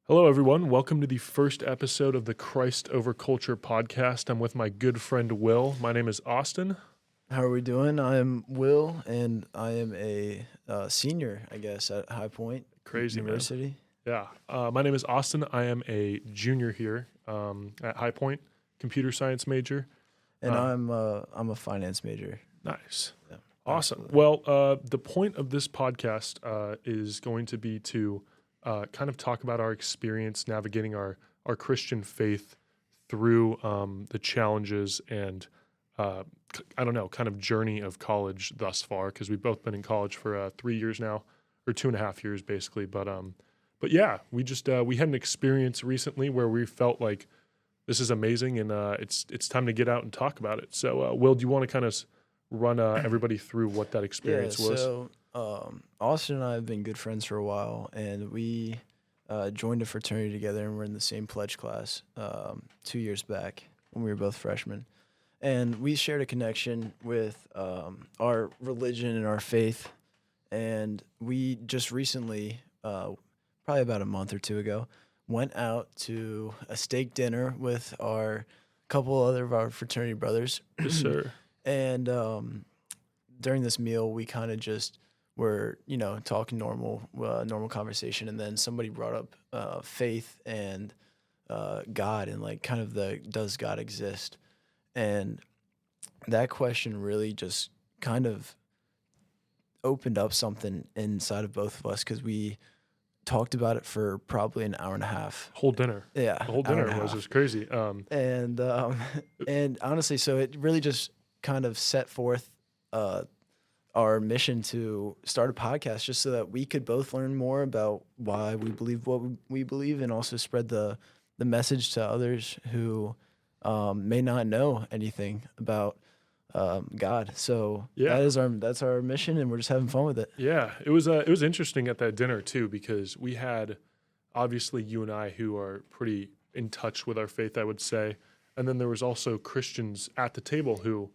Hello, everyone. Welcome to the first episode of the Christ Over Culture podcast. I'm with my good friend Will. My name is Austin. How are we doing? I am Will, and I am a senior, I guess, at High Point Crazy, man. University. Yeah. My name is Austin. I am a junior here at High Point, computer science major. And I'm a finance major. Nice. Yeah, Awesome. absolutely. Well, the point of this podcast is going to be to kind of talk about our experience navigating our Christian faith through the challenges and I don't know, kind of journey of college thus far, because we've both been in college for 3 years now, or 2.5 years basically. But yeah, we just we had an experience recently where we felt like this is amazing, and it's time to get out and talk about it. So, Will, do you want to kind of run everybody through what that Yeah, experience was? so Austin and I have been good friends for a while, and we joined a fraternity together, and we're in the same pledge class 2 years back when we were both freshmen. And we shared a connection with our religion and our faith. And we just recently, probably about a month or two ago, went out to a steak dinner with our couple other of our fraternity brothers. Yes, sir. And during this meal, we kind of just were, talking normal conversation. And then somebody brought up faith and God and like kind of the does God exist? And that question really just kind of opened up something inside of both of us because we talked about it for probably an hour and a half. Whole dinner. Yeah, The whole hour dinner and a was half. just crazy. And and honestly, so it really just kind of set forth our mission to start a podcast just so that we could both learn more about why we believe what we believe and also spread the message to others who may not know anything about God. So Yeah. that's our mission, and we're just having fun with it. Yeah, it was interesting at that dinner too, because we had obviously you and I who are pretty in touch with our faith, I would say, and then there was also Christians at the table who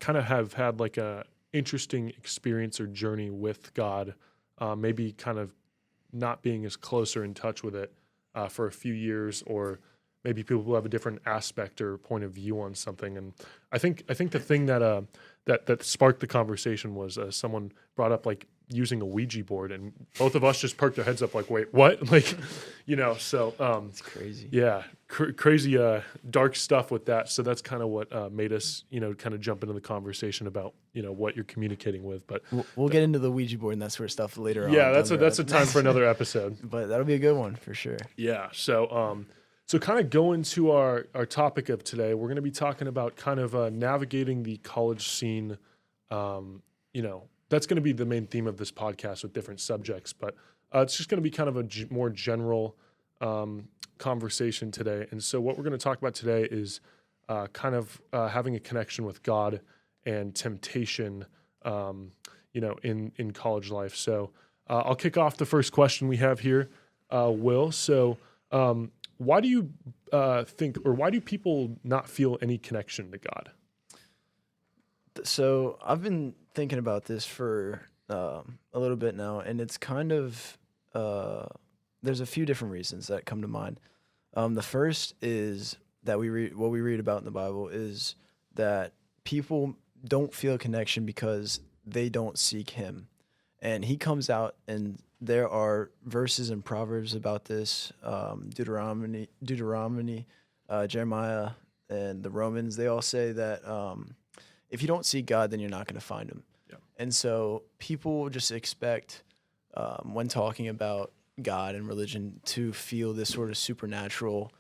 kind of have had like a interesting experience or journey with God, maybe kind of not being as close or in touch with it for a few years, or maybe people who have a different aspect or point of view on something. And I think the thing that sparked the conversation was someone brought up like using a Ouija board, and both of us just perked our heads up like, wait, what? Like, So It's crazy. yeah, crazy dark stuff with that. So that's kind of what made us kind of jump into the conversation about what you're communicating with. But We'll get into the Ouija board and that sort of stuff later on. yeah, down that's the a road. time for another episode. But that'll be a good one for sure. Yeah. So kind of going to our topic of today, we're going to be talking about kind of navigating the college scene. That's going to be the main theme of this podcast with different subjects, but it's just going to be kind of a more general conversation today. And so what we're going to talk about today is kind of having a connection with God and temptation, in college life. So I'll kick off the first question we have here, Will. So why do you think, or why do people not feel any connection to God? So I've been thinking about this for a little bit now, and it's kind of there's a few different reasons that come to mind. The first is that what we read about in the Bible is that people don't feel a connection because they don't seek Him, and He comes out, and there are verses in Proverbs about this, Deuteronomy, Jeremiah, and the Romans. They all say that if you don't seek God, then you're not going to find Him. Yeah. And so people just expect, when talking about God and religion, to feel this sort of supernatural,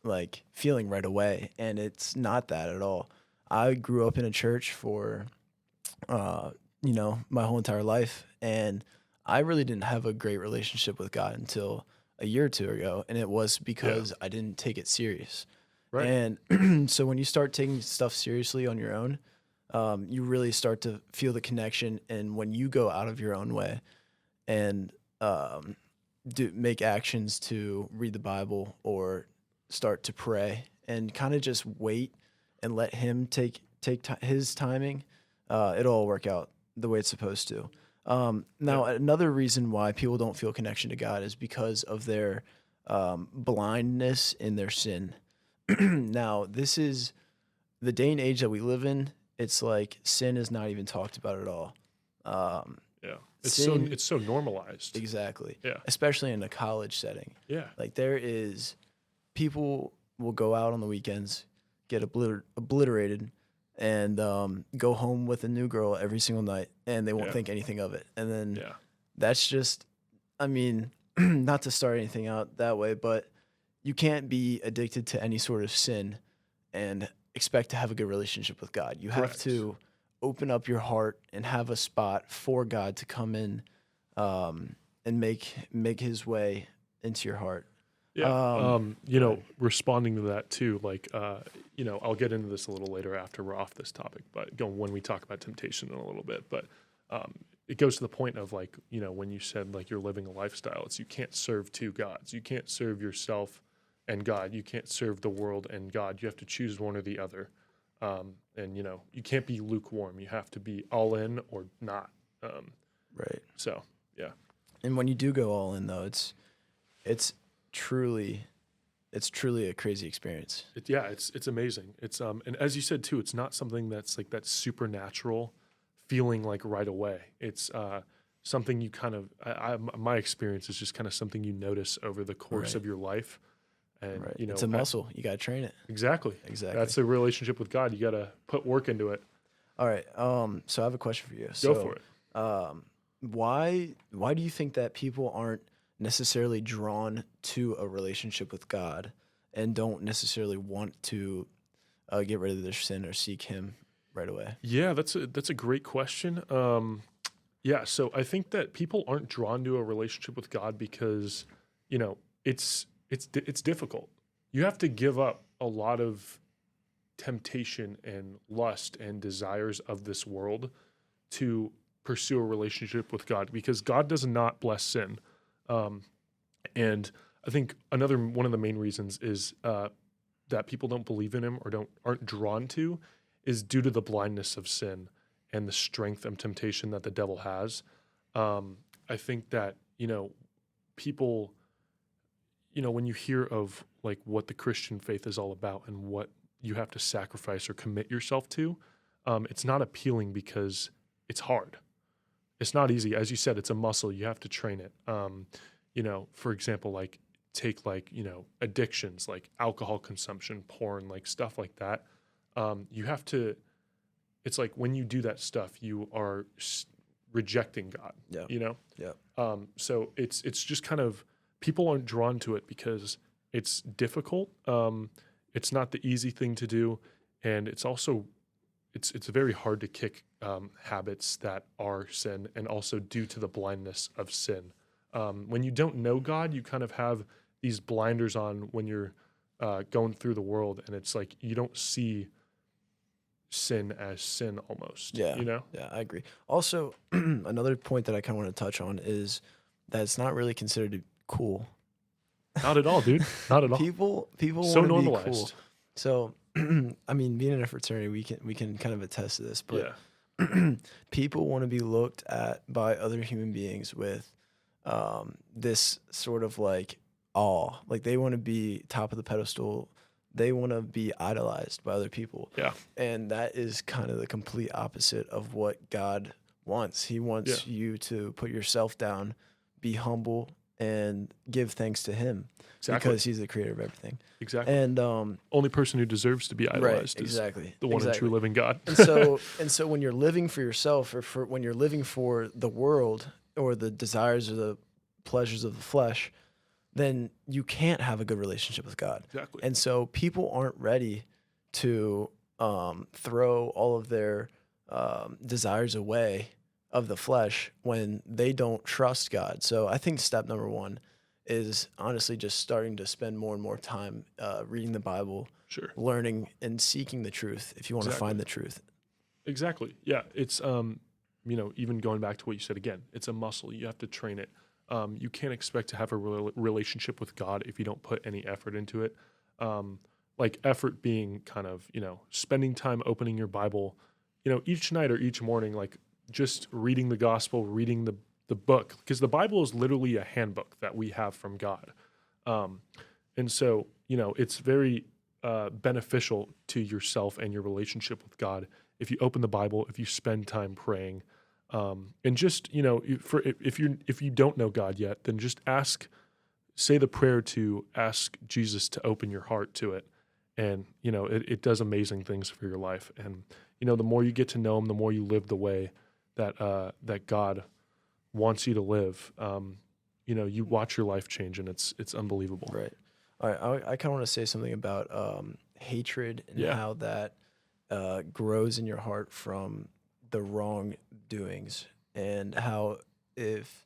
like feeling right away, and it's not that at all. I grew up in a church for, my whole entire life, and I really didn't have a great relationship with God until a year or two ago, and it was because I didn't take it serious. Right. And so when you start taking stuff seriously on your own, you really start to feel the connection. And when you go out of your own way and make actions to read the Bible or start to pray and kind of just wait and let Him take his timing, it'll all work out the way it's supposed to. Now, another reason why people don't feel connection to God is because of their blindness in their sin. Now, this is the day and age that we live in. It's like sin is not even talked about at all. Um, Yeah. It's sin, it's so normalized. exactly, Yeah. especially in a college setting. Yeah. Like people will go out on the weekends, get obliterated, and go home with a new girl every single night, and they won't Yeah. think anything of it. And then Yeah. that's just, I mean, not to start anything out that way, but you can't be addicted to any sort of sin and expect to have a good relationship with God. You have Correct. to open up your heart and have a spot for God to come in and make His way into your heart. Yeah. Go ahead. Responding to that too, like, I'll get into this a little later after we're off this topic, but when we talk about temptation in a little bit, but it goes to the point of like, when you said like you're living a lifestyle, it's you can't serve two gods. You can't serve yourself and God. You can't serve the world and God. You have to choose one or the other. And you can't be lukewarm. You have to be all in or not. Right. So yeah. And when you do go all in, though, it's truly a crazy experience. It's amazing. It's and as you said too, it's not something that's like that supernatural feeling like right away. It's something you kind of my experience is just kind of something you notice over the course Right. of your life, and Right. It's a muscle. You got to train it. exactly. Exactly. That's a relationship with God. You got to put work into it. All right. So I have a question for you. Go for it. Why do you think that people aren't necessarily drawn to a relationship with God and don't necessarily want to get rid of their sin or seek Him right away? Yeah, that's a great question. Yeah, so I think that people aren't drawn to a relationship with God because, it's difficult. You have to give up a lot of temptation and lust and desires of this world to pursue a relationship with God because God does not bless sin. And I think another one of the main reasons is that people don't believe in Him or aren't drawn to is due to the blindness of sin and the strength and temptation that the devil has. I think that people, when you hear of like what the Christian faith is all about and what you have to sacrifice or commit yourself to, it's not appealing because it's hard. It's not easy. As you said, it's a muscle. You have to train it. For example, like take like, addictions like alcohol consumption, porn, like stuff like that. You have to, it's like when you do that stuff, you are rejecting God, Yeah. Yeah. So it's just kind of, people aren't drawn to it because it's difficult. It's not the easy thing to do. And it's also, it's very hard to kick habits that are sin and also due to the blindness of sin. When you don't know God, you kind of have these blinders on when you're going through the world, and it's like you don't see sin as sin almost. Yeah. You know? Yeah, I agree. Also, another point that I kind of want to touch on is that it's not really considered cool. Not at all, dude. Not at all. People So want to be cool. normalized. So, I mean, being in a fraternity, we can kind of attest to this, but Yeah. people want to be looked at by other human beings with this sort of like awe. Like they want to be top of the pedestal. They want to be idolized by other people. Yeah. And that is kind of the complete opposite of what God wants. He wants you to put yourself down, be humble, and give thanks to Him Exactly. because He's the creator of everything. Exactly. And Only person who deserves to be idolized is exactly. the one and true living God. And so when you're living for yourself or when you're living for the world or the desires or the pleasures of the flesh, then you can't have a good relationship with God. Exactly. And so people aren't ready to throw all of their desires away of the flesh when they don't trust God. So I think step number one is honestly just starting to spend more and more time reading the Bible, Sure. learning and seeking the truth if you want to find the truth. Exactly. Yeah. It's, even going back to what you said again, it's a muscle. You have to train it. You can't expect to have a relationship with God if you don't put any effort into it. Like effort being kind of, spending time opening your Bible, each night or each morning, like just reading the gospel, reading the book, because the Bible is literally a handbook that we have from God. And so, it's very beneficial to yourself and your relationship with God if you open the Bible, if you spend time praying, and just if you don't know God yet, then just say the prayer to ask Jesus to open your heart to it, and it does amazing things for your life. And the more you get to know Him, the more you live the way that God wants you to live. You watch your life change, and it's unbelievable. Right. All right. I kind of want to say something about hatred and Yeah. how that grows in your heart from the wrong doings, and how if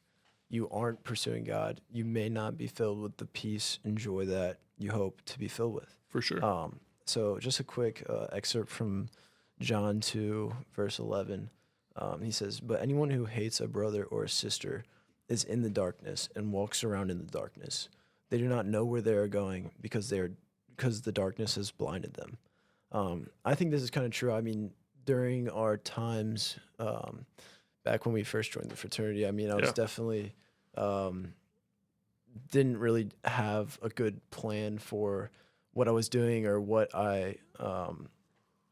you aren't pursuing God, you may not be filled with the peace and joy that you hope to be filled with. For sure. So just a quick excerpt from John 2, verse 11. He says, "But anyone who hates a brother or a sister is in the darkness and walks around in the darkness. They do not know where they are going because the darkness has blinded them." I think this is kind of true. I mean, during our times back when we first joined the fraternity, I mean, I was Yeah. definitely didn't really have a good plan for what I was doing or what I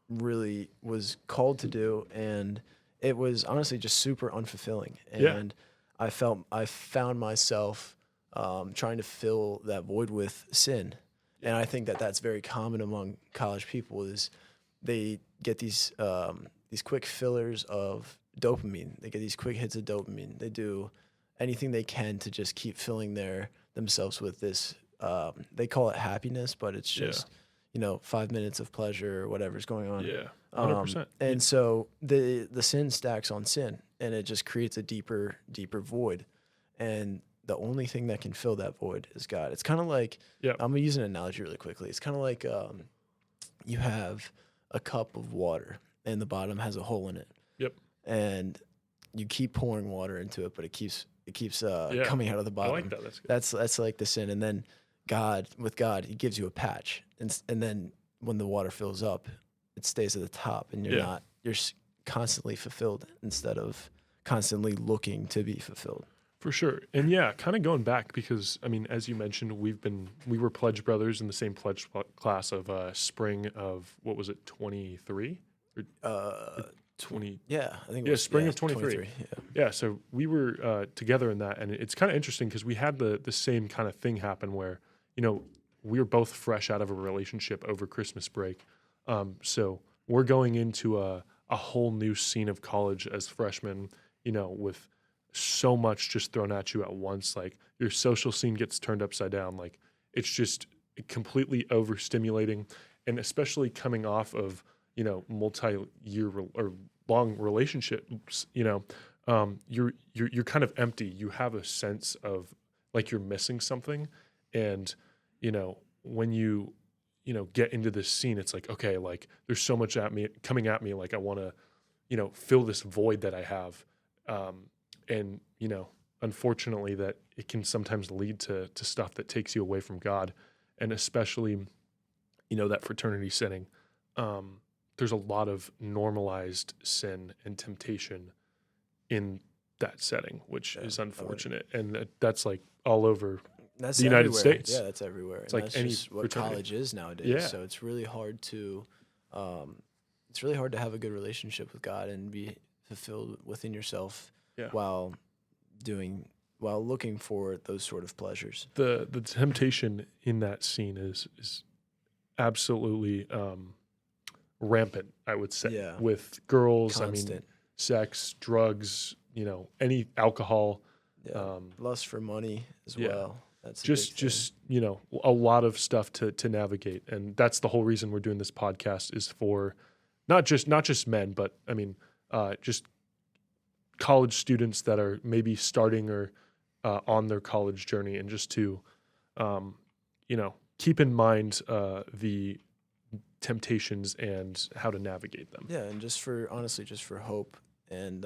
really was called to do, and it was honestly just super unfulfilling. Yeah. And I found myself trying to fill that void with sin, and I think that that's very common among college people. Is they get these quick fillers of dopamine. They get these quick hits of dopamine. They do anything they can to just keep filling themselves with this. They call it happiness, but it's Yeah. just 5 minutes of pleasure or whatever's going on. Yeah. 100%. And so the sin stacks on sin, and it just creates a deeper void. And the only thing that can fill that void is God. It's kind of like, Yep. I'm gonna use an analogy really quickly. It's kind of like you have a cup of water, and the bottom has a hole in it. Yep. And you keep pouring water into it, but it keeps Yeah. coming out of the I bottom. like that. That's good. That's like the sin. And then with God, He gives you a patch, and then when the water fills up, it stays at the top, and you're constantly fulfilled instead of constantly looking to be fulfilled. For sure. And yeah, kind of going back, because I mean, as you mentioned, we were pledge brothers in the same pledge class of spring of, what was it, 23 or 20? Yeah, I think. Spring of 23. Yeah. Yeah, so we were together in that, and it's kind of interesting because we had the same kind of thing happen where we were both fresh out of a relationship over Christmas break. So we're going into a whole new scene of college as freshmen, with so much just thrown at you at once. Like, your social scene gets turned upside down. Like, it's just completely overstimulating, and especially coming off of multi-year or long relationships, you're kind of empty. You have a sense of like you're missing something, and when you get into this scene, it's like, okay, like there's so much coming at me, like I want to fill this void that I have, and unfortunately that it can sometimes lead to stuff that takes you away from God, and especially that fraternity setting. There's a lot of normalized sin and temptation in that setting, which is unfortunate, and that's like all over That's the United everywhere. States. Yeah, that's everywhere. It's And like that's any just what fraternity. college is nowadays. Yeah. So it's really hard to have a good relationship with God and be fulfilled within yourself Yeah. while looking for those sort of pleasures. The temptation in that scene is absolutely rampant, I would say, Yeah. with girls. Constant. I mean, sex, drugs, any alcohol, Lust for money as yeah. well. That's a just big thing. a lot of stuff to navigate, and that's the whole reason we're doing this podcast, is for not just men, but I mean just college students that are maybe starting or on their college journey, and just to keep in mind the temptations and how to navigate them. Yeah, and just for hope, and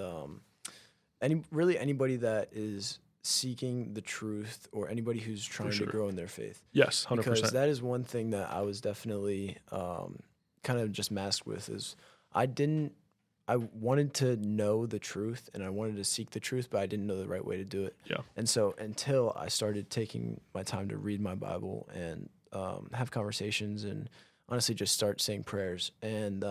anybody that is seeking the truth, or anybody who's trying sure. to grow in their faith. Yes, 100%. Because that is one thing that I was definitely kind of just masked with, is I didn't I wanted to know the truth and I wanted to seek the truth, but I didn't know the right way to do it. Yeah. And so until I started taking my time to read my Bible and have conversations and honestly just start saying prayers. And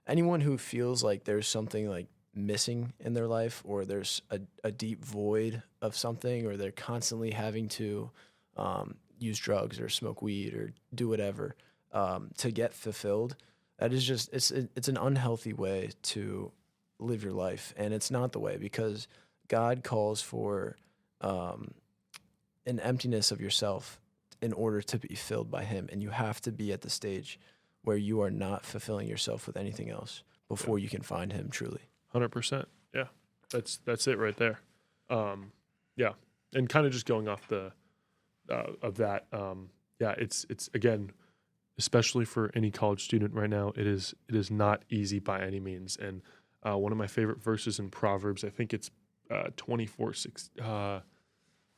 anyone who feels like there's something like missing in their life, or there's a deep void of something, or they're constantly having to use drugs or smoke weed or do whatever to get fulfilled, that is just it's an unhealthy way to live your life, and it's not the way, because God calls for an emptiness of yourself in order to be filled by Him, and you have to be at the stage where you are not fulfilling yourself with anything else before you can find Him truly. 100%. Yeah, that's it right there. Yeah, and kind of just going off the of that. Yeah, it's again, especially for any college student right now, it is not easy by any means. And one of my favorite verses in Proverbs, I think it's 24:6.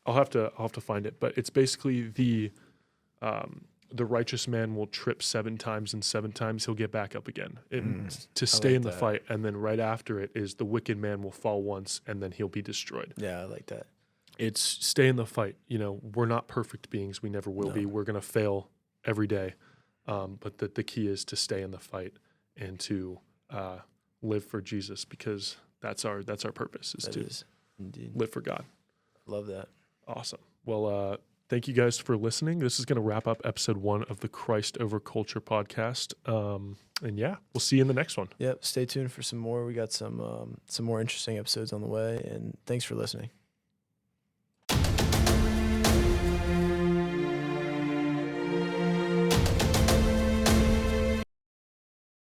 I'll have to find it, but it's basically the righteous man will trip 7 times, and 7 times he'll get back up again. To stay like in the that. fight, and then right after it is the wicked man will fall once, and then he'll be destroyed. Yeah, I like that. It's stay in the fight. We're not perfect beings. We never will be. We're going to fail every day. But the key is to stay in the fight and to live for Jesus, because that's our purpose, is That to is indeed. live for God. Love that. Awesome. Well, thank you guys for listening. This is going to wrap up episode 1 of the Christ Over Culture podcast. And yeah, we'll see you in the next one. Yep. Stay tuned for some more. We got some more interesting episodes on the way, and thanks for listening.